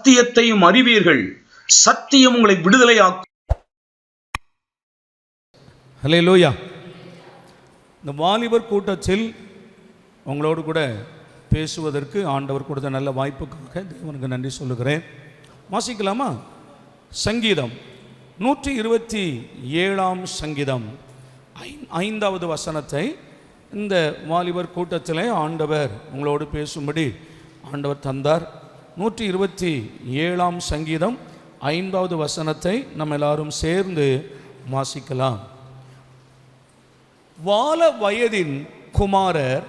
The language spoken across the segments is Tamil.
சத்தியத்தையும் அறிவீர்கள், சத்தியம் உங்களை விடுதலையாக்கும். ஹல்லேலூயா. இந்த வாலிபர் கூட்டத்தில் உங்களோடு கூட பேசுவதற்கு ஆண்டவர் கொடுத்த நல்ல வாய்ப்புக்காக தேவனுக்கு நன்றி சொல்லுகிறேன். வாசிக்கலாமா? சங்கீதம் 127 சங்கீதம் 5வது வசனத்தை இந்த வாலிபர் கூட்டத்தில் ஆண்டவர் உங்களோடு பேசும்படி ஆண்டவர் தந்தார். 127 சங்கீதம் 5வது வசனத்தை நம்ம எல்லாரும் சேர்ந்து வாசிக்கலாம். வால வயதின் குமாரர்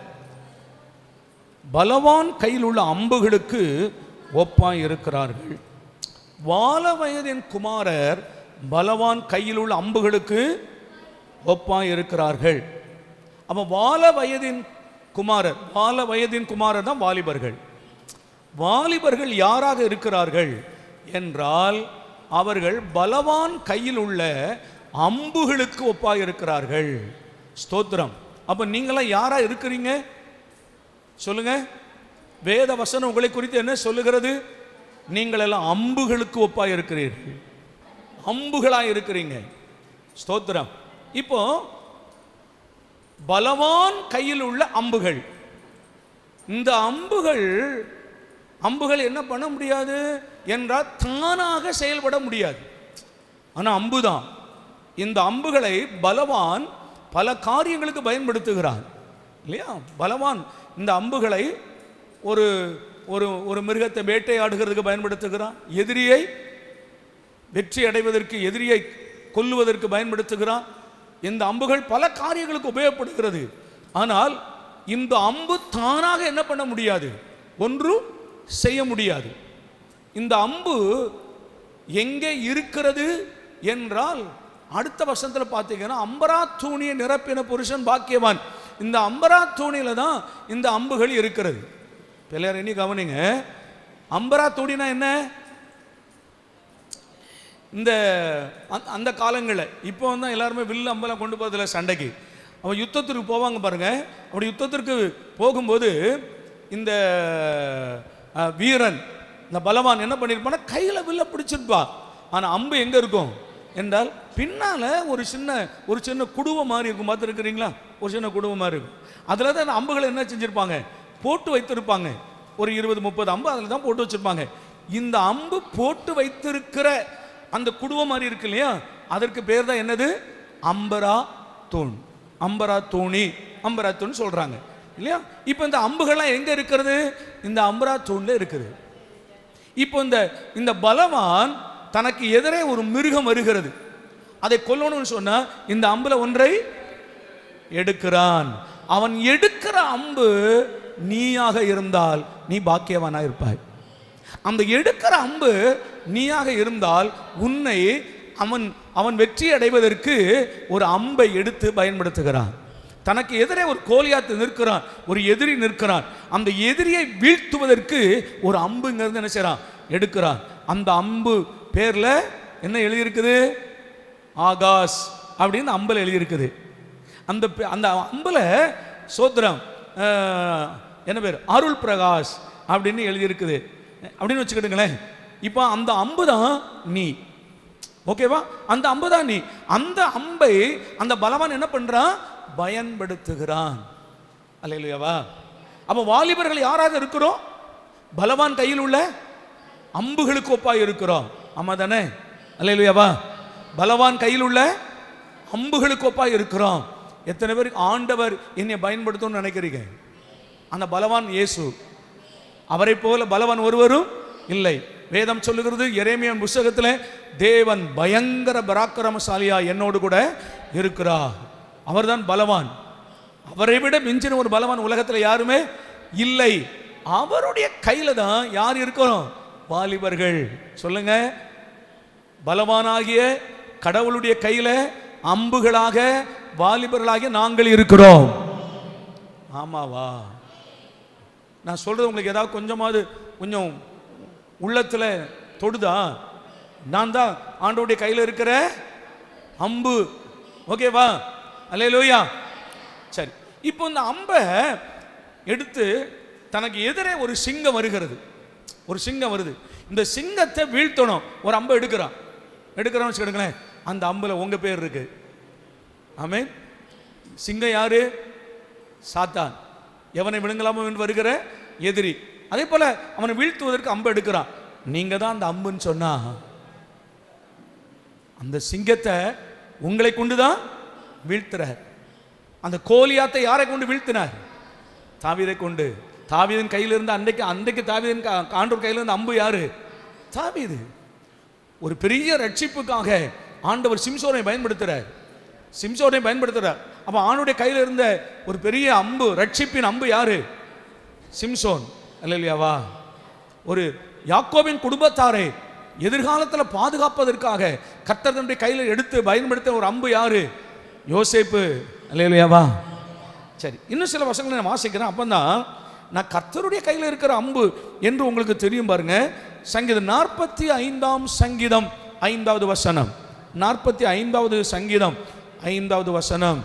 பலவான் கையில் உள்ள அம்புகளுக்கு ஒப்பாய் இருக்கிறார்கள். வால வயதின் குமாரர் பலவான் கையில் உள்ள அம்புகளுக்கு ஒப்பாய் இருக்கிறார்கள். அப்போ வால வயதின் குமாரர் தான் வாலிபர்கள். வாலிபர்கள் யாராக இருக்கிறார்கள் என்றால் அவர்கள் பலவான் கையில் உள்ள அம்புகளுக்கு ஒப்பாய் இருக்கிறார்கள். ஸ்தோத்திரம். அப்போ நீங்களாம் யாரா இருக்கிறீங்க சொல்லுங்க. வேத வசனம் உங்களை குறித்து என்ன சொல்லுகிறது? நீங்கள் எல்லாம் அம்புகளுக்கு ஒப்பாய் இருக்கிறீர்கள், அம்புகளாக இருக்கிறீங்க. ஸ்தோத்திரம். இப்போ பலவான் கையில் உள்ள அம்புகள், இந்த அம்புகள் என்ன பண்ண முடியாது என்றால் தானாக செயல்பட முடியாது. ஆனால் அம்புதான். இந்த அம்புகளை பலவான் பல காரியங்களுக்கு பயன்படுத்துகிறான் இல்லையா? பலவான் இந்த அம்புகளை ஒரு ஒரு மிருகத்தை வேட்டையாடுகிறதுக்கு பயன்படுத்துகிறான், எதிரியை வெற்றி அடைவதற்கு, எதிரியை கொல்லுவதற்கு பயன்படுத்துகிறான். இந்த அம்புகள் பல காரியங்களுக்கு உபயோகப்படுகிறது. ஆனால் இந்த அம்பு தானாக என்ன பண்ண முடியாது, ஒன்றும் செய்ய முடியாது. இந்த அம்பு எங்கே இருக்கிறது என்றால் அடுத்த வசனத்தில் பார்த்தீங்கன்னா, அம்பரா தூணியை நிரப்பின புருஷன் பாக்கியவான். இந்த அம்பரா தூணியில தான் இந்த அம்புகள் இருக்கிறது. பிள்ளையார் இனி கவனிங்க. அம்பரா தூணினா என்ன? இந்த அந்த காலங்களில் இப்போ வந்து எல்லாருமே வில்லு அம்பெல்லாம் கொண்டு போகிறதில்ல சண்டைக்கு. அவன் யுத்தத்திற்கு போவாங்க பாருங்க. அப்படி யுத்தத்திற்கு போகும்போது இந்த வீரன், இந்த பலவான் என்ன பண்ணியிருப்பான்னா கையில் வில்ல பிடிச்சிருப்பா. ஆனால் அம்பு எங்கே இருக்கும் என்றால் பின்னால் ஒரு சின்ன குடுவை மாதிரி இருக்கும். பார்த்துருக்கிறீங்களா? ஒரு சின்ன குடுவை மாதிரி இருக்கும். அதில் தான் அந்த அம்புகளை என்ன செஞ்சுருப்பாங்க, போட்டு வைத்திருப்பாங்க. ஒரு 20-30 அம்பு அதில் தான் போட்டு வச்சுருப்பாங்க. இந்த அம்பு போட்டு வைத்திருக்கிற அந்த குடுவை மாதிரி இருக்கு இல்லையா, அதற்கு பேர் தான் என்னது? அம்பரா தூண், அம்பரா தூணி, அம்பரா தூண் சொல்கிறாங்க இல்லையா? இப்போ இந்த அம்புகள்லாம் எங்கே இருக்கிறது? இந்த அம்பரா தூணில் இருக்குது. இப்போ இந்த பலவான் தனக்கு எதிரே ஒரு மிருகம் வருகிறது, அதை கொல்லணும்னு சொன்னா இந்த அம்புல ஒன்றை எடுக்கிறான். அவன் எடுக்கிற அம்பு நீயாக இருந்தால் நீ பாக்கியவானாக இருப்பாய். அந்த எடுக்கிற அம்பு நீயாக இருந்தால் உன்னை அவன் வெற்றி அடைவதற்கு ஒரு அம்பை எடுத்து பயன்படுத்துகிறான். தனக்கு எதிரே ஒரு கோலியாத்து நிற்கிறான், ஒரு எதிரி நிற்கிறான். அந்த எதிரியை வீழ்த்துவதற்கு ஒரு அம்புங்கிறது என்ன செய்யறான், எடுக்கிறான். அந்த அம்பு பேர்ல என்ன எழுதியிருக்குது? ஆகாஷ் அப்படின்னு அம்புல எழுதியிருக்குது. அந்த அம்புல சோத்திரம் என்ன பேர்? அருள் பிரகாஷ் அப்படின்னு எழுதியிருக்குது அப்படின்னு வச்சுக்கிட்டுங்களேன். இப்போ அந்த அம்பு தான் நீ, ஓகேவா? அந்த அம்பு தான் நீ. அந்த அம்பை அந்த பலவான் என்ன பண்றான், பயன்படுத்துகிறான். அல்லேலூயாவா? அப்போ வாலிபர்கள் யாராக இருக்கிறோம்? பலவான் கையில் உள்ள அம்புகளுக்கு ஒப்பாய் இருக்கிறோம். ஆமா தானே? அல்லேலூயாவா? பலவான் கையில் உள்ள அம்புகளுக்கு ஒப்பாய் இருக்கிறோம். எத்தனை பேருக்கு ஆண்டவர் என்னை பயன்படுத்தணும்னு நினைக்கிறீங்க? அந்த பலவான் இயேசு. அவரை போல பலவான் ஒருவரும் இல்லை. வேதம் சொல்லுகிறது எரேமியாவின் புத்தகத்தில், தேவன் பயங்கர பராக்கிரமசாலியா என்னோடு கூட இருக்கிறார். அவர்தான் பலவான். அவரை விட மிஞ்சின ஒரு பலவான் உலகத்தில் யாருமே இல்லை. அவருடைய கையில தான் யார் இருக்கிறோம்? வாலிபர்கள். சொல்லுங்க, பலவானாகிய கடவுளுடைய கையில அம்புகளாக வாலிபர்களாகிய நாங்கள் இருக்கிறோம். ஆமாவா? நான் சொல்றது உங்களுக்கு ஏதாவது கொஞ்சம் உள்ளத்துல தொடுதா? நான் தான் ஆண்டவருடைய கையில் இருக்கிற அம்பு. ஓகேவா? அல்லேலூயா. சரி, இப்போ இந்த அம்பை எடுத்து தனக்கு எதிரே ஒரு சிங்கம் வருகிறது. ஒரு சிங்கம் வருது. இந்த சிங்கத்தை வீழ்த்தணும். ஒரு அம்பை எடுக்கிறான்னு வச்சுக்கிடுங்களேன், அந்த அம்புல உங்க பேர் இருக்கு. ஆமென். சிங்கம் யாரு? சாத்தான், எவனை விழுங்கலாமோ என்று வருகிற எதிரி. அதே போல அவனை வீழ்த்துவதற்கு அம்பு எடுக்கிறான். நீங்க தான் அந்த அம்புன்னு சொன்னா, அந்த சிங்கத்தை உங்களை கொண்டுதான் வீழ்த்துறார். அந்த கோலியாத்தை யாரை கொண்டு வீழ்த்தினார்? தாவீதை கொண்டு. தாவீதின் கையில் இருந்த அன்றைக்கு தாவீதின் ஆண்டவர் கையில் இருந்த அம்பு யாரு? தாவீது. ஒரு பெரிய ரட்சிப்புக்காக ஆண்டவர் சிம்சோனை பயன்படுத்துறார். அப்ப ஆணுடைய கையில் இருந்த ஒரு பெரிய அம்பு, ரட்சிப்பின் அம்பு யாரு? சிம்சோன். அல்லேலூயாவா. ஒரு யாக்கோபின் குடும்பத்தாரை எதிர்காலத்தில் பாதுகாப்பதற்காக கர்த்தர் தன்னுடைய கையில் எடுத்து பயன்படுத்த ஒரு அம்பு யாரு? யோசேப்பு. அல்லேலூயாவா. சரி, இன்னும் சில வசனங்களை நான் வாசிக்கிறேன். அப்பதான் நான் கர்த்தருடைய கையில் இருக்கிற அம்பு என்று உங்களுக்கு தெரியும். பாருங்க, சங்கீதம் 45 சங்கீதம் 5வது வசனம். 45வது சங்கீதம் 5வது வசனம்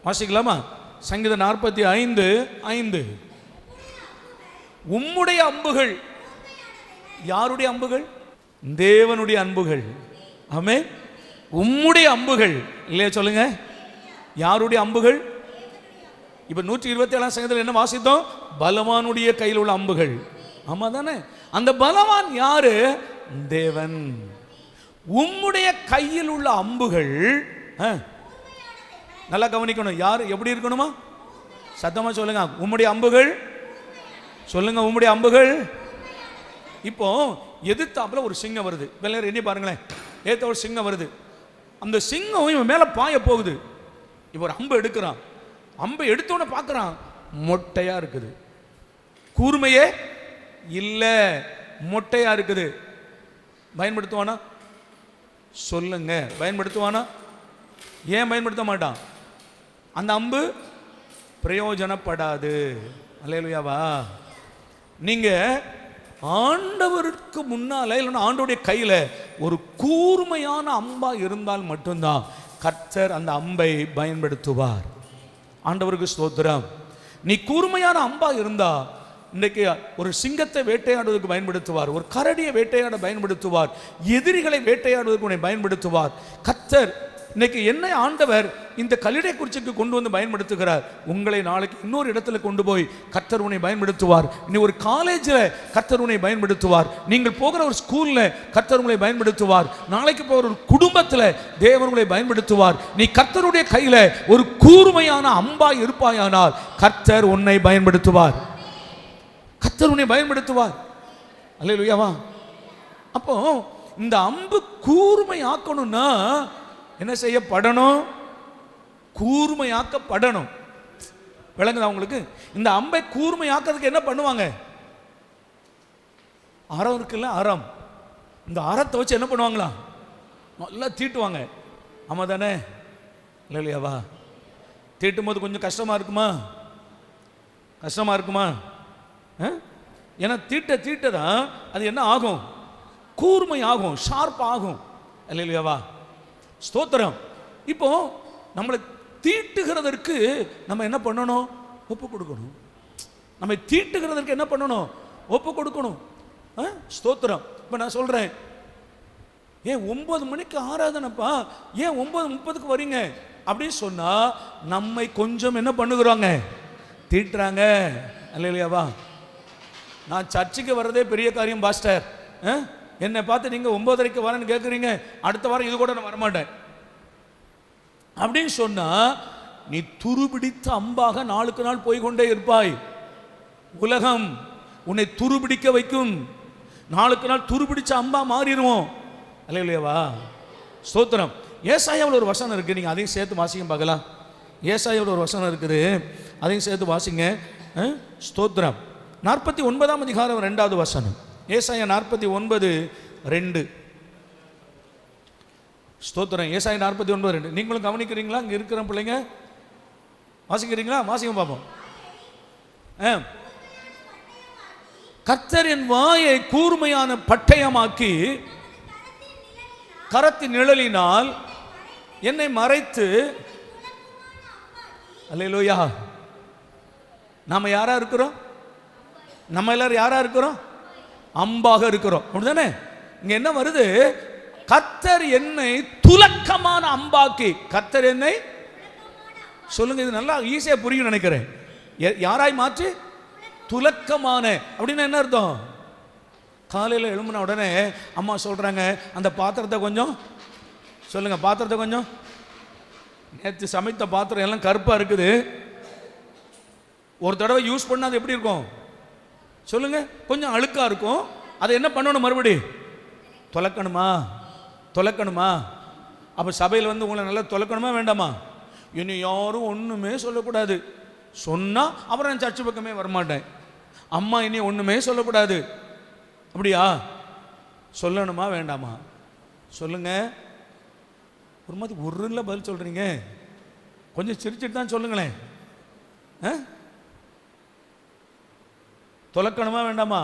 வாசிக்கலாமா? சங்கீதம் 45:5. உம்முடைய அம்புகள். யாருடைய அம்புகள்? தேவனுடைய அம்புகள். ஆமென். உம்முடைய அம்புகள் இல்லையா? சொல்லுங்க, யாருடைய அம்புகள்? இப்ப 127 சங்கீதத்தில் என்ன வாசித்தோம்? பலவானுடைய கையில் உள்ள அம்புகள். ஆமா தானே? அந்த பலவான் யாரு? தேவன். உம்முடைய கையில் உள்ள அம்புகள் நல்லா கவனிக்கணும். யார் எப்படி இருக்கணுமா? சத்தமா சொல்லுங்க, உம்முடைய அம்புகள். சொல்லுங்க, உம்முடைய அம்புகள். இப்போ எதிர்த்தாப்புல ஒரு சிங்கம் வருது. எண்ணி பாருங்களேன், ஏத்த ஒரு சிங்கம் வருது. அந்த சிங்கம் இவன் மேல பாய போகுது. இப்போ ஒரு அம்பு எடுக்கிறான். அம்பை எடுத்தோன்னு பார்க்குறான், மொட்டையா இருக்குது. கூர்மையே இல்லை, மொட்டையா இருக்குது. பயன்படுத்துவானா? சொல்லுங்க, பயன்படுத்துவானா? ஏன் பயன்படுத்த மாட்டான்? அந்த அம்பு பிரயோஜனப்படாது. அல்லேலூயாவா. நீங்க ஆண்டவருக்கு முன்னால இல்லைன்னா ஆண்டவருடைய கையில ஒரு கூர்மையான அம்பா இருந்தால் மட்டும்தான் கர்த்தர் அந்த அம்பை பயன்படுத்துவார். ஆண்டவருக்கு ஸ்தோத்திரம். நீ கூர்மையான அம்பா இருந்தா இன்றைக்கு ஒரு சிங்கத்தை வேட்டையாடுவதற்கு பயன்படுத்துவார், ஒரு கரடியை வேட்டையாட பயன்படுத்துவார், எதிரிகளை வேட்டையாடுவதற்கு உன்னை பயன்படுத்துவார். கர்த்தர் இன்னைக்கு என்னை ஆண்டவர் இந்த கல்லிடை குறிச்சிக்கு கொண்டு வந்து பயன்படுத்துகிறார். உங்களை நாளைக்கு இன்னொரு இடத்துல கொண்டு போய் கர்த்தர் உன்னை பயன்படுத்துவார். நீ ஒரு காலேஜில் கர்த்தர் உன்னை பயன்படுத்துவார். நீங்கள் போகிற ஒரு ஸ்கூலில் கர்த்தர் உங்களை பயன்படுத்துவார். நாளைக்கு போகிற ஒரு குடும்பத்தில் தேவன் உங்களை பயன்படுத்துவார். நீ கர்த்தருடைய கையில் ஒரு கூர்மையான அம்பாய் இருப்பாயானால் கர்த்தர் உன்னை பயன்படுத்துவார். கர்த்தர் உன்னை பயன்படுத்துவார். அல்லேலூயாவா. அப்போ இந்த அம்பு கூர்மை ஆக்கணும்னா என்ன செய்யப்படணும்? கூர்மையாக்கப்படணும். விளங்குதா உங்களுக்கு? இந்த அம்பை கூர்மையாக்கிறதுக்கு என்ன பண்ணுவாங்க? அறம் இருக்குல்ல, அறம். இந்த அறத்தை வச்சு என்ன பண்ணுவாங்களா? நல்லா தீட்டுவாங்க. ஆமா தானே? இல்லையாவா? தீட்டும் போது கொஞ்சம் கஷ்டமா இருக்குமா? கஷ்டமா இருக்குமா? ஏன்னா தீட்ட தான் அது என்ன ஆகும்? கூர்மை ஆகும், ஷார்ப் ஆகும். இல்லையாவா? ஸ்தோத்திரம். இப்போ நம்மளை தீட்டுகிறதற்கு நம்ம என்ன பண்ணணும்? ஒப்பு கொடுக்கணும். நம்ம தீட்டுகிறதற்கு என்ன பண்ணணும்? ஒப்பு கொடுக்கணும். ஸ்தோத்திரம். இப்போ நான் சொல்றேன், ஏன் 9 மணிக்கு ஆராதனைப்பா, ஏன் 9:30 வரீங்க அப்படின்னு சொன்னா நம்மை கொஞ்சம் என்ன பண்ணுகிறாங்க? தீட்டுறாங்க. அல்லேலூயாவா. நான் சர்ச்சுக்கு வர்றதே பெரிய காரியம் பாஸ்டர். என்னை பார்த்து நீங்கள் 9:30 வரேன்னு கேட்குறீங்க, அடுத்த வாரம் இது கூட நான் வரமாட்டேன் அப்படின்னு சொன்னா நீ துருபிடித்த அம்பாக நாளுக்கு நாள் போய்கொண்டே இருப்பாய். உலகம் உன்னை துருபிடிக்க வைக்கும். நாளுக்கு நாள் துருபிடிச்ச அம்பா மாறிடுவோம். அல்லேலூயாவா. ஸ்தோத்திரம். ஏசாயாவில் ஒரு வசனம் இருக்கு, நீங்க அதையும் சேர்த்து வாசிங்க பார்க்கலாம். ஏசாயாவில் ஒரு வசனம் இருக்குது, அதையும் சேர்த்து வாசிங்க. ஸ்தோத்திரம். 49ஆம் அதிகாரம் 2வது வசனம். ஏசாயா 49:2. ஸ்தோத்திரம். ஏசாயா 49:2. நீங்களும் கவனிக்கிறீங்களா? இங்க இருக்கிற பிள்ளைங்க வாசிக்கிறீங்களா? வாசிங்க பார்ப்போம். கர்த்தர் என் வாயை கூர்மையான பட்டயமாக்கி கரத்தின் நிழலினால் என்னை மறைத்து. அல்லேலூயா. நாம யாரா இருக்கிறோம்? நம்ம எல்லாரும் யாரா இருக்கிறோம்? அம்பாக இருக்கிறோம். அப்படிதானே? இங்க என்ன வருது? கர்த்தர் என்னை துலக்கமான அம்பாக்கி. கர்த்தர் என்னை சொல்லுங்க, இது நல்லா ஈஸியா புரியும் நினைக்கிறேன். யாராய் மாற்றி? துலக்கமான. அப்படின்னா என்ன அர்த்தம்? காலையில் எழும்பின உடனே அம்மா சொல்றாங்க, அந்த பாத்திரத்தை கொஞ்சம் சொல்லுங்க, பாத்திரத்தை கொஞ்சம், நேற்று சமைத்த பாத்திரம் எல்லாம் கருப்பா இருக்குது, ஒரு தடவை யூஸ் பண்ணால் அது எப்படி இருக்கும் சொல்லுங்க? கொஞ்சம் அழுக்கா இருக்கும். அதை என்ன பண்ணணும்? மறுபடி தொலைக்கணுமா? தொலைக்கணுமா? அப்போ சபையில் வந்து உங்களை நல்லா தொலைக்கணுமா வேண்டாமா? இனி யாரும் ஒன்றுமே சொல்லக்கூடாது. சொன்னால் அப்புறம் நான் சர்ச்சு பக்கமே வரமாட்டேன். அம்மா இனி ஒன்றுமே சொல்லக்கூடாது. அப்படியா? சொல்லணுமா வேண்டாமா? சொல்லுங்க. ஒரு மாதிரி ஒரு இல்லை பதில் சொல்கிறீங்க. கொஞ்சம் சிரிச்சுட்டு தான் சொல்லுங்களேன். தொலைக்கணுமா வேண்டாமா?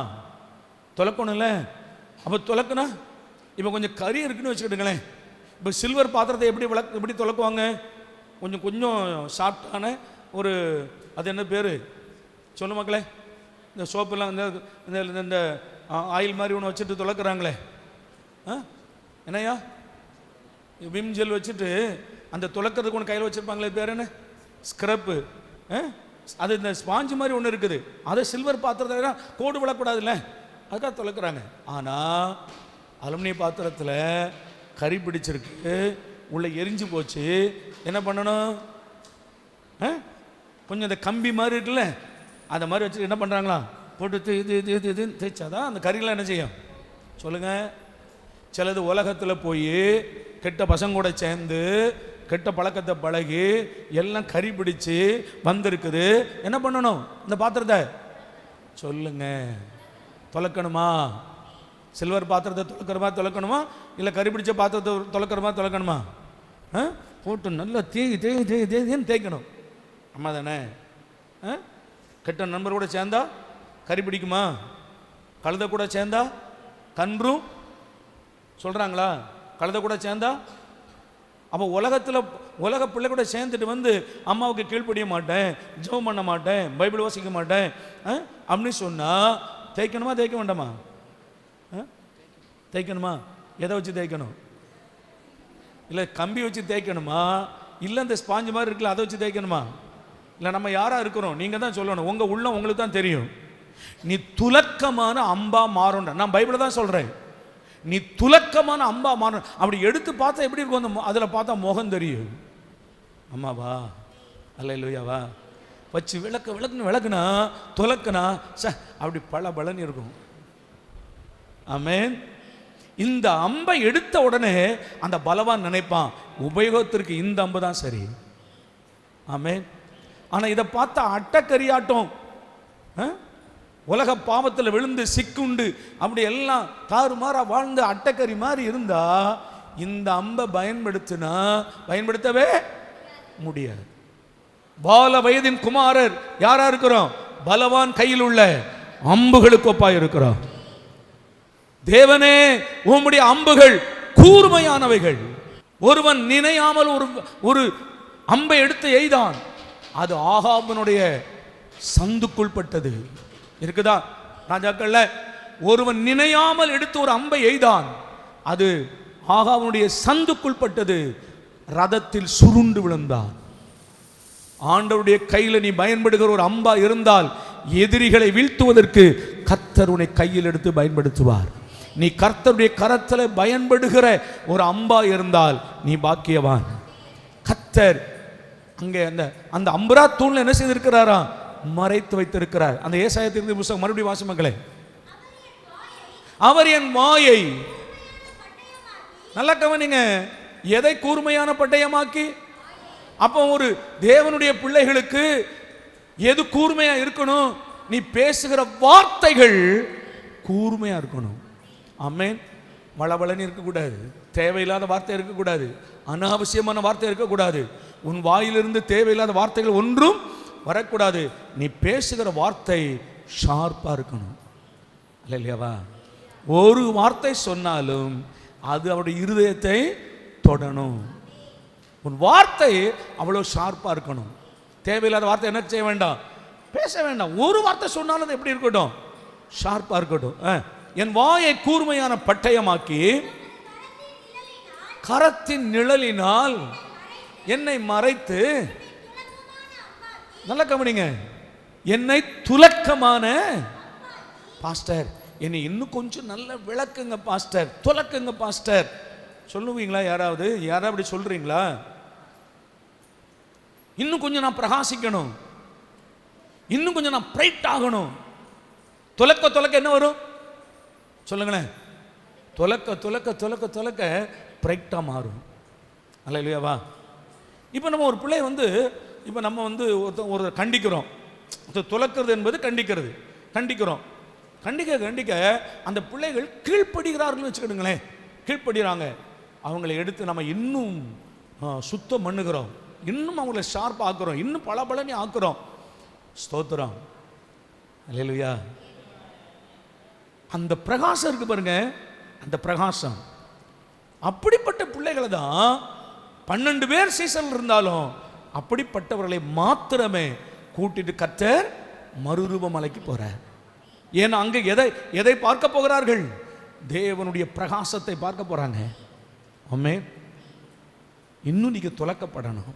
தொலைக்கணும்ல. அப்போ தொலைக்கணும். இப்போ கொஞ்சம் கறி இருக்குன்னு வச்சுக்கிட்டுங்களேன். இப்போ சில்வர் பாத்திரத்தை எப்படி தொலைக்குவாங்க? கொஞ்சம் கொஞ்சம் சாஃப்டான ஒரு, அது என்ன பேர் சொல்லு மக்களே? இந்த சோப்பெல்லாம் இந்த இந்த ஆயில் மாதிரி ஒன்று வச்சுட்டு தொலைக்கிறாங்களே, என்னையா? விம் ஜெல் வச்சுட்டு அந்த தொலைக்கிறதுக்கு ஒன்று கையில் வச்சுருப்பாங்களே, பேர் என்ன? ஸ்க்ரப்பு. அது இந்த ஸ்பாஞ்சு மாதிரி ஒன்று இருக்குது. அதை சில்வர் பாத்திரத்தை கோடு விழக்கூடாதுல்ல, அதுக்காக தொலைக்கிறாங்க. ஆனால் அலுமினிய பாத்திரத்தில் கறி பிடிச்சிருக்கு, உள்ள எரிஞ்சு போச்சு, என்ன பண்ணணும்? கொஞ்சம் இந்த கம்பி மாதிரி இருக்குல்ல, அந்த மாதிரி வச்சு என்ன பண்ணுறாங்களா, போட்டு இது தேய்ச்சாதான் அந்த கறிகளாம் என்ன செய்யும் சொல்லுங்க? சிலது உலகத்தில் போய் கெட்ட பசங்க கூட சேர்ந்து கெட்ட பழக்கத்தை பழகி எல்லாம் கறி பிடிச்சு வந்திருக்குது. என்ன பண்ணணும்? இந்த பாத்திரத்தை சொல்லுங்க, தொலைக்கணுமா? சில்வர் பாத்திரத்தை தொலைக்கணுமா இல்லை கறி பிடிச்ச பாத்திரத்தை தொலைக்கணுமா? போட்டு நல்லா தேய்ன்னு தேய்க்கணும். அம்மா தானே? கெட்ட நண்பர் கூட சேர்ந்தா கறி பிடிக்குமா? கழுத கூட சேர்ந்தா கன்றும் சொல்கிறாங்களா? கழுத கூட சேர்ந்தா. அப்போ உலக பிள்ளை கூட சேர்ந்துட்டு வந்து அம்மாவுக்கு கீழ்ப்படிய மாட்டேன், ஜெபம் பண்ண மாட்டேன், பைபிள் வாசிக்க மாட்டேன் அப்படின்னு சொன்னால் தேய்க்கணுமா தேய்க்க வேண்டாமா? தேய்க்கணுமா? எதை வச்சு தேய்க்கணும்? இல்லை கம்பி வச்சு தேய்க்கணுமா? இல்லை இந்த ஸ்பாஞ்சு மாதிரி இருக்குல்ல அதை வச்சு தேய்க்கணுமா? இல்லை நம்ம யாராக இருக்கிறோம்? நீங்கள் தான் சொல்லணும். உங்கள் உள்ளம் உங்களுக்கு தான் தெரியும். நீ துலக்கமான அம்பா மாறும். நான் பைபிளை தான் சொல்கிறேன். நீ துலக்கமான அம்பா மாறும். அப்படி எடுத்து பார்த்தா எப்படி இருக்கும்? அந்த அதில் பார்த்தா முகம் தெரியும். அம்மாவா அல்லேலூயாவா வச்சு விளக்குனா துலக்குனா அப்படி பல பலன்னு இருக்கும். ஆமென். இந்த அம்பை எடுத்த உடனே அந்த பலவான் நினைப்பான், உபயோகத்திற்கு இந்த அம்பு தான் சரி. ஆமென். ஆனால் இதை பார்த்தா அட்டக்கரியாட்டம், உலக பாவத்தில் விழுந்து சிக்குண்டு அப்படி எல்லாம் தாறுமாறா வாழ்ந்து அட்டக்கறி மாதிரி இருந்தா இந்த அம்பை பயன்படுத்தவே முடியாது. பால வயதின் குமாரர் யாரா இருக்கிறோம்? பலவான் கையில் உள்ள அம்புகளுக்கு ஒப்பாய் இருக்கிறோம். தேவனே உம்முடைய அம்புகள் கூர்மையானவைகள். ஒருவன் நினையாமல் ஒரு அம்பை எடுத்து எய்தான், அது ஆகாபனுடைய சந்துக்குள் பட்டது. இருக்குதா ராஜாக்கள்ல? ஒருவன் நினையாமல் எடுத்து ஒரு அம்பை எய்தான், அது ஆகாபனுடைய சந்துக்குள் பட்டது, ரதத்தில் சுருண்டு விழுந்தான். ஆண்டவருடைய கையில் நீ பயன்படுகிற ஒரு அம்பா இருந்தால் எதிரிகளை வீழ்த்துவதற்கு கர்த்தர் உன்னை கையில் எடுத்து பயன்படுத்துவார். நீ கர்த்தருடைய கரத்தில் பயன்படுகிற ஒரு அம்பா இருந்தால் நீ பாக்கியவான். கர்த்தர் அங்கே அந்த அம்பரா தூண்ல என்ன செய்திருக்கிறாரா? மறைத்து வைத்திருக்கிறார். அந்த ஏசாயத்திலிருந்து புத்தகம் மறுபடியும் வாசி மக்களே. அவர் என் வாயை, நல்லா கவனிங்க, எதை கூர்மையான பட்டயமாக்கி? அப்போ ஒரு தேவனுடைய பிள்ளைகளுக்கு எது கூர்மையா இருக்கணும்? நீ பேசுகிற வார்த்தைகள் கூர்மையா இருக்கணும். ஆமென். வளவளன்னு இருக்கக்கூடாது, தேவையில்லாத வார்த்தை இருக்கக்கூடாது, அனாவசியமான வார்த்தை இருக்கக்கூடாது, உன் வாயிலிருந்து தேவையில்லாத வார்த்தைகள் ஒன்றும் வரக்கூடாது. நீ பேசுகிற வார்த்தை ஷார்ப்பா இருக்கணும். இல்லையாவா? ஒரு வார்த்தை சொன்னாலும் அது அவருடைய இருதயத்தை தொடணும். உன் வார்த்தை அவ்வளோ ஷார்ப்பா இருக்கணும். தேவையில்லாத வார்த்தை என்ன செய்ய வேண்டாம், பேச வேண்டாம். ஒரு வார்த்தை சொன்னாலும் அது எப்படி இருக்கட்டும்? ஷார்ப்பா இருக்கட்டும். என் வாயை கூர்மையான பட்டயமாக்கி கரத்தின் நிழலினால் என்னை மறைத்து, நல்ல கவனிங்க, என்னை துலக்கமான, பாஸ்டர் என்னை இன்னும் கொஞ்சம் நல்ல விளக்குங்க பாஸ்டர், துலக்குங்க பாஸ்டர் சொல்லுவீங்களா? யாராவது அப்படி சொல்றீங்களா? இன்னும் கொஞ்சம் நான் பிரகாசிக்கணும், இன்னும் கொஞ்சம் நான் பிரைட் ஆகணும். துலக்க என்ன வரும் சொல்லுங்களேன்? துலக்க பிரைட்டா மாறும். அல்லேலூயாவா. இப்போ நம்ம ஒரு பிள்ளை இப்போ நம்ம ஒரு கண்டிக்கிறோம். துலக்கிறது என்பது கண்டிக்கிறோம். கண்டிக்க அந்த பிள்ளைகள் கீழ்ப்படுகிறார்கள் வச்சுக்கிடுங்களேன். கீழ்ப்படுகிறாங்க. அவங்களை எடுத்து நம்ம இன்னும் சுத்தம் பண்ணுகிறோம், இன்னும் அவங்களை ஷார்ப் ஆக்குறோம், இன்னும் பலபலனி ஆக்குறோம். ஸ்தோத்திரம். அல்லேலூயா. அந்த பிரகாசம் இருக்கு பாருங்க, அந்த பிரகாசம், அப்படிப்பட்ட பிள்ளைகளை தான் 12 பேர் சீசன் இருந்தாலும் அப்படிப்பட்டவர்களை மாத்திரமே கூட்டிட்டு கர்த்தர் மறுரூப மலைக்கு போறார். ஏன்னா அங்க எதை பார்க்க போகிறார்கள்? தேவனுடைய பிரகாசத்தை பார்க்க போறாங்க. ஆமென். இன்னும் நீங்க துலக்கப்படணும்,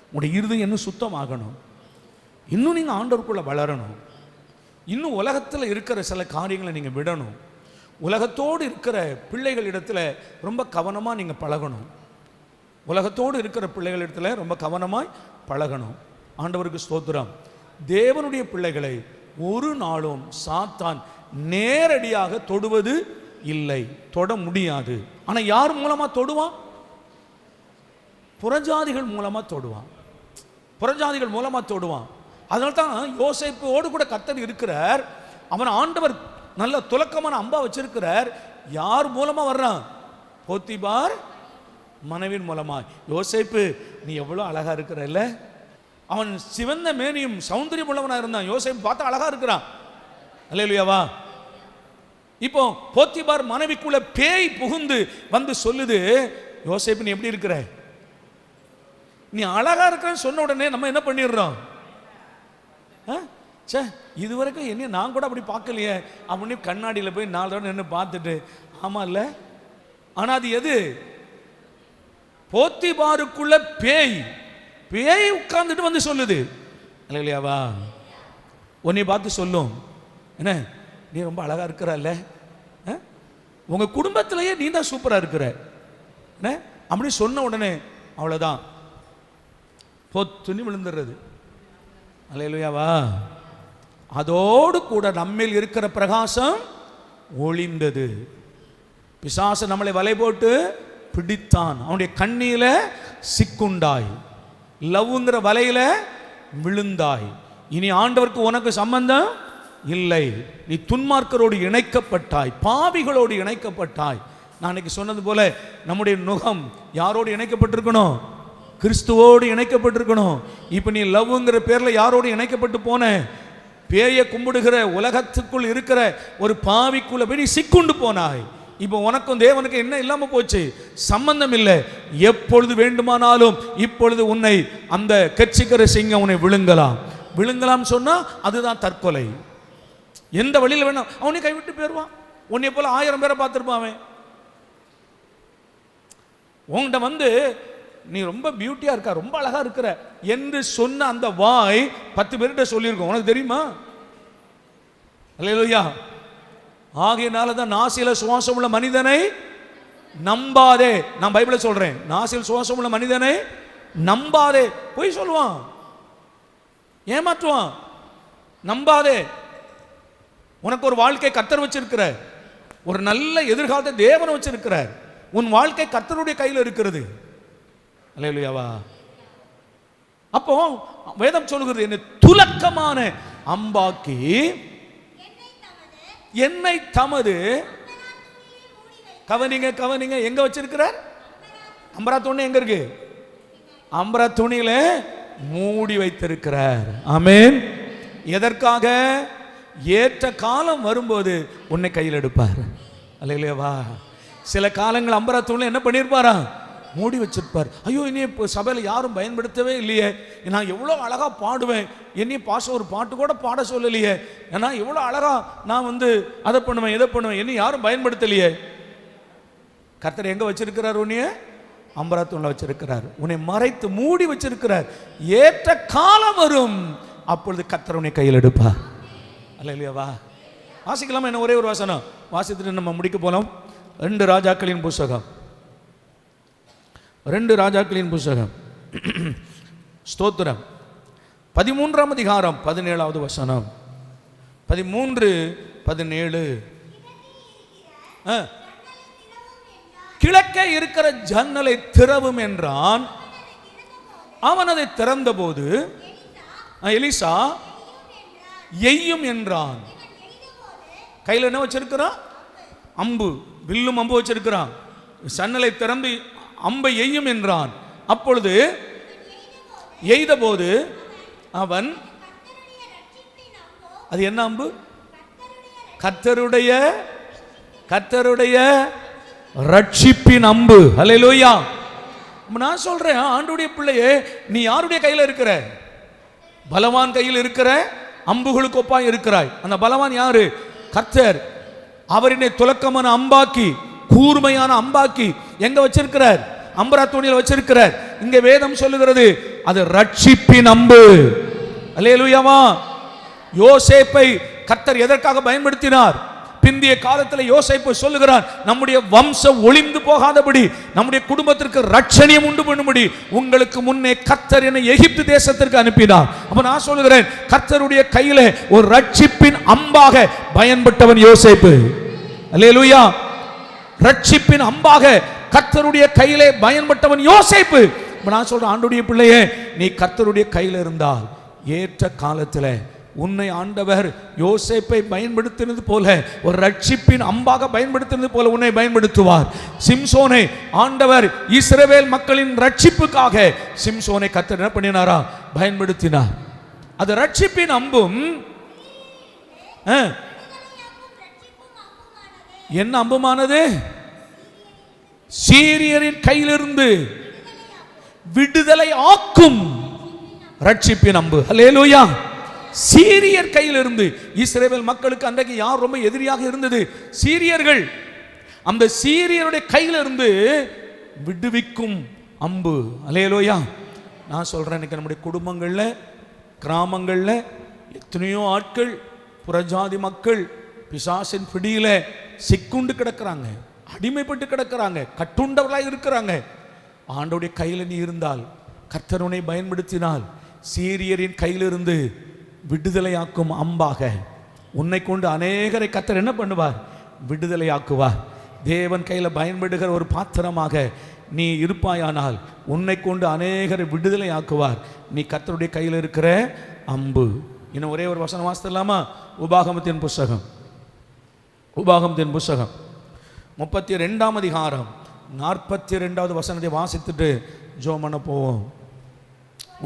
உங்களுடைய இருதயம் இன்னும் சுத்தமாகணும், இன்னும் நீங்க ஆண்டவருக்குள்ள வளரணும், இன்னும் உலகத்தில் இருக்கிற சில காரியங்களை நீங்க விடணும். உலகத்தோடு இருக்கிற பிள்ளைகளிடத்துல ரொம்ப கவனமாக நீங்கள் பழகணும். உலகத்தோடு இருக்கிற பிள்ளைகளிடத்துல ரொம்ப கவனமாய் பழகணும். ஆண்டவருக்கு ஸ்தோத்திரம். தேவனுடைய பிள்ளைகளை ஒரு நாளும் சாத்தான் நேரடியாக தொடுவது இல்லை, தொட முடியாது. ஆனால் யார் மூலமாக தொடுவான்? புறஜாதிகள் மூலமாக தொடுவான். புறஜாதிகள் மூலமாக தொடுவான். அதனால தான் யோசேப்போடு கூட கர்த்தர் இருக்கிறார். அவன் ஆண்டவர் நல்ல துலக்கமான அம்பா வச்சிருக்கிறார். யார் மூலமா வர்றான்? போத்திபார் மனைவின் மூலமா. யோசேப்பு நீ எவ்வளவு அழகா இருக்கிறல்ல. அவன் சிவந்த மேனியும் சௌந்தரியம் உள்ளவனா இருந்தான். யோசேப்பு பார்த்தா அழகா இருக்கிறான். அல்லேலூயாவா. இப்போ போத்திபார் மனைவிக்குள்ள பேய் புகுந்து சொல்லுது, யோசேப்பு நீ எப்படி இருக்கிற, நீ அழகா இருக்கிறன்னு சொன்ன உடனே நம்ம என்ன பண்ணிடுறோம்? சே, இதுவரைக்கும் என்ன நான் கூட அப்படி பார்க்கலையே அப்படின்னு கண்ணாடியில் போய் 4 தடவை நின்று பார்த்துட்டு, ஆமா இல்ல. ஆனா அது எது? போத்திபாருக்குள்ள பேய் உட்கார்ந்துட்டு சொல்லுது. இல்லையாவா? உன்னை பார்த்து சொல்லும், என்ன நீ ரொம்ப அழகா இருக்கிறல்ல, உங்க குடும்பத்திலேயே நீ தான் சூப்பரா இருக்கிற அப்படி சொன்ன உடனே அவ்வளவுதான், பொத்துன்னு விழுந்துடுறது. அல்லேலூயாவா. அதோடு கூட நம்மில் இருக்கிற பிரகாசம் ஒளிந்தது. பிசாசு நம்மளை வலை போட்டு பிடித்தான், அவனுடைய கண்ணியில சிக்குண்டாய், லவ்ங்கிற வலையில விழுந்தாய். இனி ஆண்டவருக்கு உனக்கு சம்பந்தம் இல்லை. நீ துன்மார்க்கரோடு இணைக்கப்பட்டாய், பாவிகளோடு இணைக்கப்பட்டாய். நான் இன்னைக்கு சொன்னது போல நம்முடைய நுகம் யாரோடு இணைக்கப்பட்டிருக்கணும்? கிறிஸ்துவோடு இணைக்கப்பட்டிருக்கணும். இப்ப நீ லவ்ங்கிற பேர்ல யாரோடு இணைக்கப்பட்டு போன? பேயை கும்பிடுகிற உலகத்துக்குள் இருக்கிற ஒரு பாவிக்குள்ள போய் நீ சிக்குண்டு போனாய். இப்போ உனக்கும் தேவனுக்கு என்ன இல்லாம போச்சு? சம்பந்தம் இல்லை. எப்பொழுது வேண்டுமானாலும் இப்பொழுது உன்னை அந்த கட்சிக்கிற சிங்கம் உன்னை விழுங்கலாம் சொன்னா அதுதான் தற்கொலை. எந்த வழியில் வேணும் அவனை கைவிட்டு போயிடுவான். உன்னை போல 1000 பேரை பார்த்துருப்பான். உன்கிட்ட நீ ரொம்ப பியூட்டியா இருக்க, ரொம்ப அழகா இருக்கிற என்று சொன்ன அந்த வாய் 10 பேர்கிட்ட சொல்லியிருக்கோம். உனக்கு தெரியுமா? அல்லேலூயா. ஆகையினால தான் நாசியில சுவாசம் உள்ள மனிதனை நம்பாதே. நான் பைபிளை சொல்றேன், நாசியில் சுவாசம் உள்ள மனிதனை நம்பாதே. போய் சொல்லுவான், ஏமாற்றுவான். நம்பாதே. உனக்கு ஒரு வாழ்க்கை கர்த்தர் வச்சிருக்கிற, ஒரு நல்ல எதிர்காலத்தை தேவன் வச்சிருக்கிறார். உன் வாழ்க்கை கர்த்தருடைய கையில் இருக்கிறது. அல்லேலூயாவா. அப்போ வேதம் சொல்லுகிறது, என்னை துலக்கமான அம்பாக்கி என்னை தமது, கவனிங்க எங்க வச்சிருக்கிறார்? அம்பரா துணி எங்க இருக்கு? அம்பரா துணியில மூடி வைத்திருக்கிறார். ஆமென். எதற்காக? ஏற்ற காலம் வரும்போது உன்னை கையில் எடுப்பார். அல்லேலூயாவா. சில காலங்கள் அம்பரா துணியில என்ன பண்ணிருப்பாரா? மூடி வச்சிருப்பார். ஐயோ, என்னைய இப்போ சபையில் யாரும் பயன்படுத்தவே இல்லையே, நான் எவ்வளோ அழகாக பாடுவேன், என்னைய ஒரு பாட்டு கூட பாட சொல்லலையே, ஏன்னா எவ்வளோ அழகாக நான் அதை பண்ணுவேன் இதை பண்ணுவேன், என்னை யாரும் பயன்படுத்தலையே. கர்த்தர் எங்கே வச்சிருக்கிறார்? உன்னைய அம்பராத்தூண்ல வச்சிருக்கிறார். உன்னை மறைத்து மூடி வச்சிருக்கிறார். ஏற்ற காலம் வரும், அப்பொழுது கர்த்தர் உன்னை கையில் எடுப்பார். அல்லேலூயா. வாசிக்கலாமா? என்ன ஒரே ஒரு வசனம் வாசித்துட்டு நம்ம முடிக்க போலாம். 2 ராஜாக்களின் புஸ்தகம், 2 ராஜாக்களின் புஸ்தகம், ஸ்தோத்திரம், 13ஆம் அதிகாரம் 17வது வசனம். 13:17. கிழக்கே இருக்கிற ஜன்னலை திறவும் என்றான். அவன் அதை திறந்த போது எலிசா எய்யும் என்றான். கையில் என்ன வச்சிருக்கிறான்? அம்பு, வில்லும் அம்பு வச்சிருக்கிறான். சன்னலை திறந்து அம்பை எய்யும் என்றான். அப்பொழுது எய்த போது அவன், அது என்ன அம்பு? கர்த்தருடைய ரட்சிப்பின் அம்பு. ஹல்லேலூயா. நான் சொல்றேன், ஆண்டவருடைய பிள்ளையே, நீ யாருடைய கையில் இருக்கிற? பலவான் கையில் இருக்கிற அம்புகளுக்கு ஒப்பாய் இருக்கிறாய். அந்த பலவான் யாரு? கர்த்தர். அவரினை துலக்கமான அம்பாக்கி, கூர்மையான அம்பாக்கி எங்க வச்சிருக்கிறார்? அம்பராத்தூணியில் வச்சிருக்கிறார். இங்க வேதம் சொல்லுகிறது அது ரட்சிப்பின் அம்பு. அல்லேலூயாவா. யோசேப்பை கர்த்தர் எதற்காக பயன்படுத்தினார்? பிந்திய காலத்தில் யோசேப்பு சொல்லுகிறான், நம்முடைய வம்சம் ஒளிந்து போகாதபடி, நம்முடைய குடும்பத்திற்கு ரட்சணியம் உண்டு பண்ணும்படி உங்களுக்கு முன்னே கர்த்தர் என்னை எகிப்து தேசத்திற்கு அனுப்பினார். அப்ப நான் சொல்லுகிறேன், கர்த்தருடைய கையில ஒரு ரட்சிப்பின் அம்பாக பயன்பட்டவன் யோசேப்பு. அல்லேலூயா. ரட்சிப்பின் அம்பாக கர்த்தருடைய கையிலே பயன்பட்டவன் யோசேப்பு. நான் சொல்றேன், ஆண்டவருடைய பிள்ளையே, நீ கர்த்தருடைய கையில் இருந்தால் ஏற்ற காலத்தில் உன்னை ஆண்டவர் யோசேப்பை பயன்படுத்தினது போல, ஒரு ரட்சிப்பின் அம்பாக பயன்படுத்தினது போல உன்னை பயன்படுத்துவார். சிம்சோனை ஆண்டவர் இஸ்ரவேல் மக்களின் ரட்சிப்புக்காக சிம்சோனை கர்த்தர் என்ன பண்ணினாரா? பயன்படுத்தினார். அது ரட்சிப்பின் அம்பும். என்ன அம்புமானது? சீரியரின் கையிலிருந்து விடுதலை ஆக்கும் ரட்சிப்பின் அம்பு. அல்லேலூயா. சீரியர் கையிலிருந்து, இஸ்ரவேல் மக்களுக்கு அன்றைக்கு யார் ரொம்ப எதிரியாக இருந்தது? சீரியர்கள். அந்த சீரியருடைய கையிலிருந்து விடுவிக்கும் அம்பு. அல்லேலூயா. நான் சொல்றேன், இன்னைக்கு நம்முடைய குடும்பங்கள்ல, கிராமங்கள்ல எத்தனையோ ஆட்கள், புறஜாதி மக்கள் பிசாசின் பிடியில சிக்குண்டு கிடக்கிறாங்க, அடிமைப்பட்டு கிடக்கிறாங்க, கட்டுண்டவர்களாக இருக்கிறாங்க. ஆண்டவருடைய கையில் நீ இருந்தால், கர்த்தர் உன்னை பயன்படுத்தினால், சீரியரின் கையிலிருந்து விடுதலையாக்கும் அம்பாக உன்னை கொண்டு அநேகரை கர்த்தர் என்ன பண்ணுவார்? விடுதலையாக்குவார். தேவன் கையில் பயன்படுகிற ஒரு பாத்திரமாக நீ இருப்பாயானால் உன்னை கொண்டு அநேகரை விடுதலையாக்குவார். நீ கர்த்தருடைய கையில் இருக்கிற அம்பு. இன்னும் ஒரே ஒரு வசனம் வாசித்தலாமா? உபாகமத்தின் புஸ்தகம், உபாகமத்தின் புஸ்தகம் 32ஆம் அதிகாரம் 42வது வசனத்தை வாசித்துட்டு ஜெபம் பண்ண போவோம்.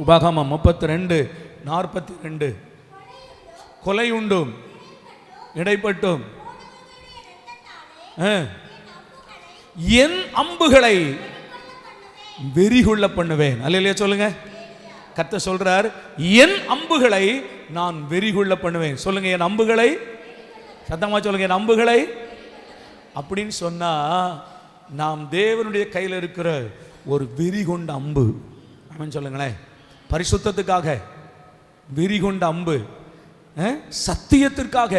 உபாகமம் 32:42. கொலையுண்டும் இடைப்பட்டும் என் அம்புகளை வெறிகொள்ள பண்ணுவேன். அல்லேலூயா சொல்லுங்க. கர்த்தர் சொல்றார், என் அம்புகளை நான் வெறிகொள்ள பண்ணுவேன். சொல்லுங்க, என் அம்புகளை. சத்தமா சொல்லுங்க, என் அம்புகளை. அப்படின்னு சொன்னா நாம் தேவனுடைய கையில் இருக்கிற ஒரு வெறிகொண்ட அம்பு. ஆமென் சொல்லுங்களேன். பரிசுத்தத்துக்காக வெறிகொண்ட அம்பு, சத்தியத்திற்காக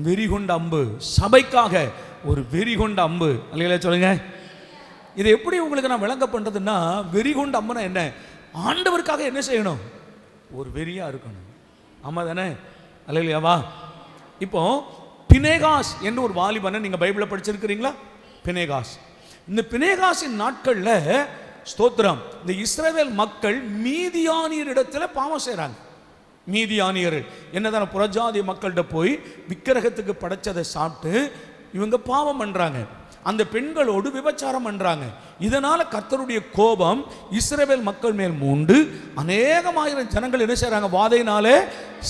வெறிகொண்ட அம்பு, சபைக்காக ஒரு வெறிகொண்ட அம்பு. அல்லேலூயா சொல்லுங்க. இது எப்படி உங்களுக்கு நான் விளங்க பண்றதுன்னா, வெறிகொண்ட அம்புனா என்ன? ஆண்டவருக்காக என்ன செய்யணும்? ஒரு வெறியா இருக்கணும். ஆமா தானே? அல்லேலூயாவா. இப்போ பினேகாஸ் என்று ஒரு வாலிபனை நீங்க பைபிளை படிச்சிருக்கிறீங்களா? பினேகாஸ். இந்த பினேகாசின் நாட்கள்ல ஸ்தோத்திரம், இந்த இஸ்ரவேல் மக்கள் மீதியானியர் இடத்துல பாவம் செய்றாங்க. மீதியானியர் என்னதான் புறஜாதி மக்கள்கிட்ட போய் விக்கிரகத்துக்கு படைச்சதை சாப்பிட்டு இவங்க பாவம் பண்றாங்க. அந்த பெண்களோடு விபச்சாரம் பண்றாங்க. இதனால கர்த்தருடைய கோபம் இஸ்ரவேல் மக்கள் மேல் மூண்டு அநேகமாயிரம் ஜனங்கள் என்ன செய்றாங்க? வாதையினாலே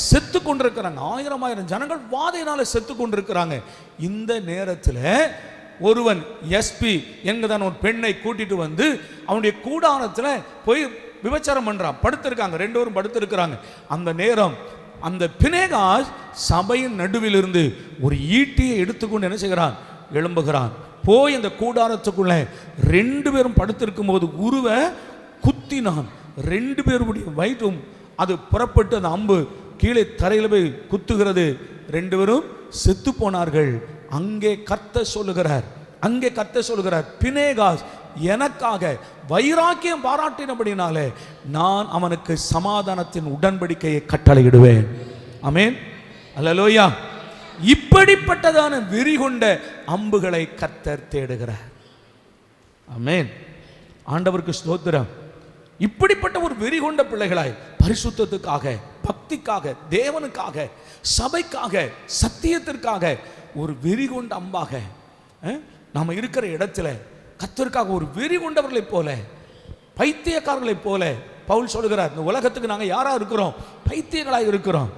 செத்து கொண்டிருக்கிறாங்க. ஆயிரம் ஜனங்கள் வாதையினால செத்து கொண்டிருக்கிறாங்க. இந்த நேரத்தில் ஒருவன் எஸ்பி என்கிறதான ஒரு பெண்ணை கூட்டிட்டு வந்து அவனுடைய கூடாரத்தில் போய் விபச்சாரம் பண்றான். படுத்திருக்காங்க, 2 பேரும் படுத்திருக்கிறாங்க. அந்த நேரம் அந்த பினேகாஸ் சபையின் நடுவில் இருந்து ஒரு ஈட்டியை எடுத்துக்கொண்டு என்ன செய்கிறான்? எழும்புகிறான். போய் அந்த கூடாரத்துக்குள்ள 2 பேரும் படுத்திருக்கும் போது உருவ குத்தினான். 2 பேருடைய வயிற்றும் அது புறப்பட்டு அந்த அம்பு கீழே தரையில் போய் குத்துகிறது. 2 பேரும் செத்து போனார்கள். அங்கே கர்த்தர் சொல்லுகிறார், பினேகாஸ் எனக்காக வைராக்கியம் பாராட்டினபடினாலே நான் அவனுக்கு சமாதானத்தின் உடன்படிக்கையை கட்டளையிடுவேன். ஆமென், அல்லேலூயா. இப்படிப்பட்டதான வெறி கொண்ட அம்புகளை கர்த்தர் தேடுகிறார். ஆமென், ஆண்டவருக்கு ஸ்தோத்திரம். இப்படிப்பட்ட ஒரு வெறி கொண்ட பிள்ளைகளாய் பரிசுத்தத்துக்காக, பக்திக்காக, தேவனுக்காக, சபைக்காக, சத்தியத்திற்காக ஒரு வெறி கொண்ட அம்பாக நாம இருக்கிற இடத்துல கர்த்தருக்காக ஒரு வெறி கொண்டவர்களைப் போல, பைத்தியக்காரர்களைப் போல பவுல் சொல்கிறார், இந்த உலகத்துக்கு நாங்கள் யாரா இருக்கிறோம்? பைத்தியங்களாக இருக்கிறோம்.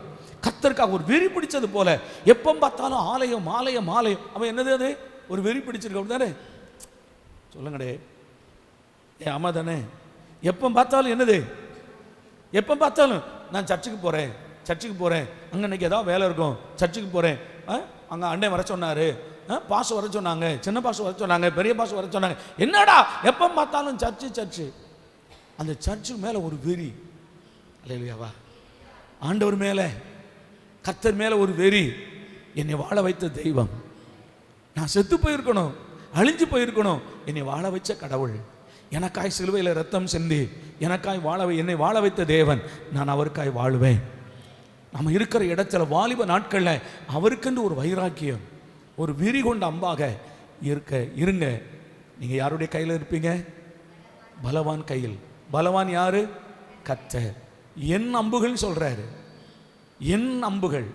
கர்த்தருக்காக ஒரு வெறி பிடிச்சது போல எப்போ பார்த்தாலும் ஆலயம் ஆலயம் ஆலயம். அவன் என்னது அது? ஒரு வெறி பிடிச்சிருக்க தானே, சொல்லுங்கடே. ஆமா தானே? எப்போ பார்த்தாலும் என்னது? எப்போ பார்த்தாலும் நான் சர்ச்சுக்கு போகிறேன், அங்கே இன்னைக்கு ஏதாவது வேலை இருக்கும், சர்ச்சுக்கு போகிறேன், அங்கே அண்டை வர சொன்னார், பாசு வர சொன்னாங்க, சின்ன பாசு வர சொன்னாங்க, பெரிய பாசு வர சொன்னாங்க. என்னடா எப்போ பார்த்தாலும் சர்ச்சு. அந்த சர்ச்சுக்கு மேலே ஒரு வெறி. அல்லேலூயாவா. ஆண்டவர் மேலே, கர்த்தர் மேலே ஒரு வெறி. என்னை வாழ வைத்த தெய்வம், நான் செத்து போயிருக்கணும், அழிஞ்சு போயிருக்கணும், என்னை வாழ வச்ச கடவுள், எனக்காய் சிலுவையில் ரத்தம் சிந்தி எனக்காய் என்னை வாழ வைத்த தேவன், நான் அவருக்காய் வாழுவேன். நம்ம இருக்கிற இடத்துல வாலிப நாட்களில் அவருக்கென்று ஒரு வைராக்கியம், ஒரு வெறி கொண்ட அம்பாக இருங்க. நீங்கள் யாருடைய கையில் இருப்பீங்க? பலவான் கையில். பலவான் யாரு? கர்த்தர். என் அம்புகள் சொல்றாரு, என் அம்புகள்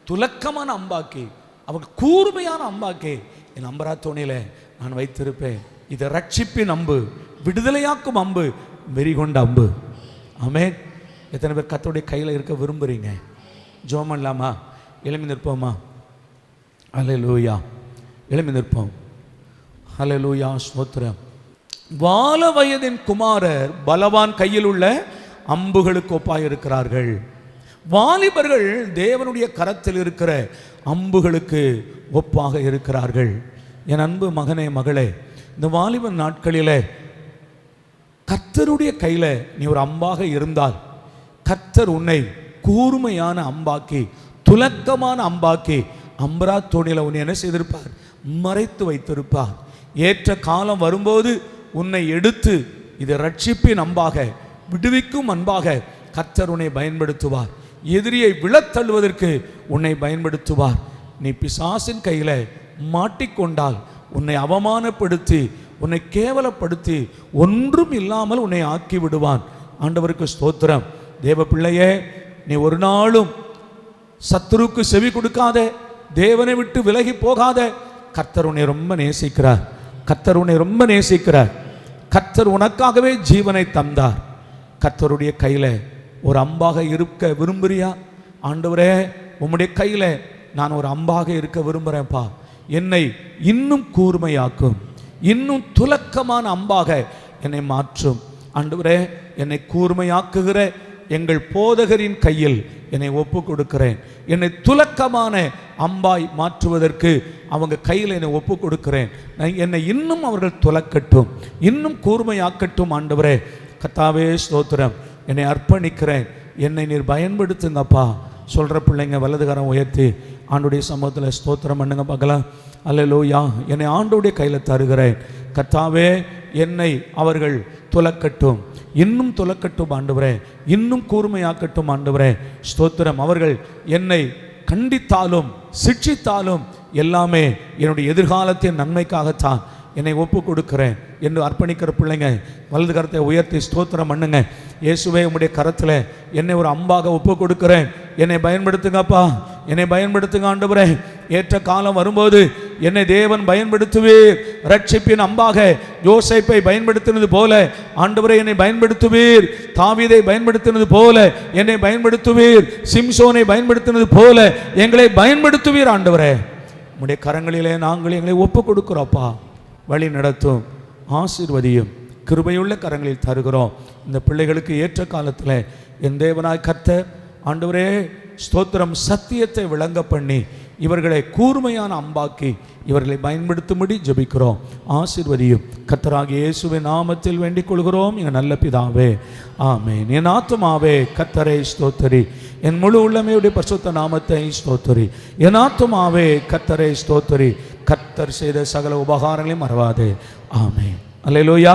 துலக்கமான அம்பாக்கி, அவங்க கூர்மையான அம்பாக்கி என் அம்பராத்தோணியில நான் வைத்திருப்பேன். இது ரட்சிப்பின் அம்பு, விடுதலையாக்கும் அம்பு, வெறி கொண்ட அம்பு. ஆமென். எத்தனை பேர் கர்த்தருடைய கையில் இருக்க விரும்புறீங்க? ஜெபம் பண்ணலாமா? எழும்பி நிற்போமா? அல்லேலூயா. எழும்பி நிற்போம். அல்லேலூயா, ஸ்தோத்திரம். வால வயதின் குமாரர் பலவான் கையில் உள்ள அம்புகளுக்கு ஒப்பாய் இருக்கிறார்கள். வாலிபர்கள் தேவனுடைய கரத்தில் இருக்கிற அம்புகளுக்கு ஒப்பாக இருக்கிறார்கள். என் அன்பு மகனே, மகளே, இந்த வாலிப நாட்களில் கர்த்தருடைய கையில் நீ ஒரு அம்பாக இருந்தால் கர்த்தர் உன்னை கூர்மையான அம்பாக்கி, துலக்கமான அம்பாக்கி, அம்பரா தோணியில் உன்னை என்ன செய்திருப்பார்? மறைத்து வைத்திருப்பார். ஏற்ற காலம் வரும்போது உன்னை எடுத்து இது ரட்சிப்பின் அம்பாக, விடுவிக்கும் அன்பாக கர்த்தர் உன்னை பயன்படுத்துவார். எதிரியை விழத்தள்ளுவதற்கு உன்னை பயன்படுத்துவார். நீ பிசாசின் கையில் மாட்டிக்கொண்டால் உன்னை அவமானப்படுத்தி, உன்னை கேவலப்படுத்தி, ஒன்றும் இல்லாமல் உன்னை ஆக்கி விடுவான். ஆண்டவருக்கு ஸ்தோத்திரம். தேவ பிள்ளையே, நீ ஒரு நாளும் சத்துருக்கு செவி கொடுக்காத, தேவனை விட்டு விலகி போகாத. கர்த்தர் உன்னை ரொம்ப நேசிக்கிறார். கர்த்தர் உன்னை ரொம்ப நேசிக்கிறார். கர்த்தர் உனக்காகவே ஜீவனை தந்தார். கர்த்தருடைய கையில் ஒரு அம்பாக இருக்க விரும்புறியா? ஆண்டவரே, உம்முடைய கையில் நான் ஒரு அம்பாக இருக்க விரும்புகிறேன்ப்பா. என்னை இன்னும் கூர்மையாக்கும், இன்னும் துலக்கமான அம்பாக என்னை மாற்றும். ஆண்டவரே, என்னை கூர்மையாக்குகிற எங்கள் போதகரின் கையில் என்னை ஒப்பு கொடுக்கிறேன். என்னை துலக்கமான அம்பாய் மாற்றுவதற்கு அவங்க கையில் என்னை ஒப்பு கொடுக்கிறேன். என்னை இன்னும் அவர்கள் துலக்கட்டும், இன்னும் கூர்மையாக்கட்டும். ஆண்டவரே, கர்த்தாவே ஸ்தோத்திரம். என்னை அர்ப்பணிக்கிறேன், என்னை நீர் பயன்படுத்துங்கப்பா. சொல்கிற பிள்ளைங்க வலதுகரம் உயர்த்தி ஆண்டுடைய சமூகத்தில் ஸ்தோத்திரம் பண்ணுங்க பார்க்கலாம். அல்லேலூயா. என்னை ஆண்டோடைய கையில் தருகிறேன். கர்த்தாவே, என்னை அவர்கள் துலக்கட்டும், இன்னும் துலக்கட்டும் ஆண்டவரே, இன்னும் கூர்மையாக்கட்டும் ஆண்டவரே. ஸ்தோத்திரம். அவர்கள் என்னை கண்டித்தாலும் சிட்சித்தாலும் எல்லாமே என்னுடைய எதிர்காலத்தின் நன்மைக்காகத்தான் என்னை ஒப்பு கொடுக்கிறேன் என்று அர்ப்பணிக்கிற பிள்ளைங்க வலது கரத்தை உயர்த்தி ஸ்தோத்திரம் பண்ணுங்க. இயேசுவே, உம்முடைய கரத்தில் என்னை ஒரு அம்பாக ஒப்பு கொடுக்கிறேன். என்னை பயன்படுத்துங்கப்பா, என்னை பயன்படுத்துங்க ஆண்டவரே. ஏற்ற காலம் வரும்போது என்னை தேவன் பயன்படுத்துவீர். ரட்சிப்பின் அம்பாக யோசேப்பை பயன்படுத்தினது போல ஆண்டவரே என்னை பயன்படுத்துவீர். தாவீதை பயன்படுத்தினது போல என்னை பயன்படுத்துவீர். சிம்சோனை பயன்படுத்தினது போல எங்களை பயன்படுத்துவீர் ஆண்டவரே. உம்முடைய கரங்களிலே நாங்கள் எங்களை ஒப்பு கொடுக்கிறோப்பா. வழி நடத்தும், ஆசீர்வதியும், கிருபையுள்ள கரங்களில் தருகிறோம். இந்த பிள்ளைகளுக்கு ஏற்ற காலத்தில் என் தேவனாய் கர்த்தர் ஆண்டவரே ஸ்தோத்திரம், சத்தியத்தை விளங்க பண்ணி இவர்களை கூர்மையான அம்பாக்கி இவர்களை பயன்படுத்தும்படி ஜெபிக்கிறோம். ஆசீர்வதியும் கர்த்தராகிய இயேசுவின் நாமத்தில் வேண்டிக் கொள்கிறோம் எங்கள் நல்ல பிதாவே, ஆமென். என் ஆத்துமாவே கர்த்தரை ஸ்தோத்திரி, என் முழு உள்ளமையுடைய பரிசுத்த நாமத்தை ஸ்தோத்திரி. என் ஆத்துமாவே கர்த்தரை ஸ்தோத்திரி, கர்த்தர் செய்த சகல உபகாரங்களையும் மறவாதே. ஆமென். அல்லேலூயா.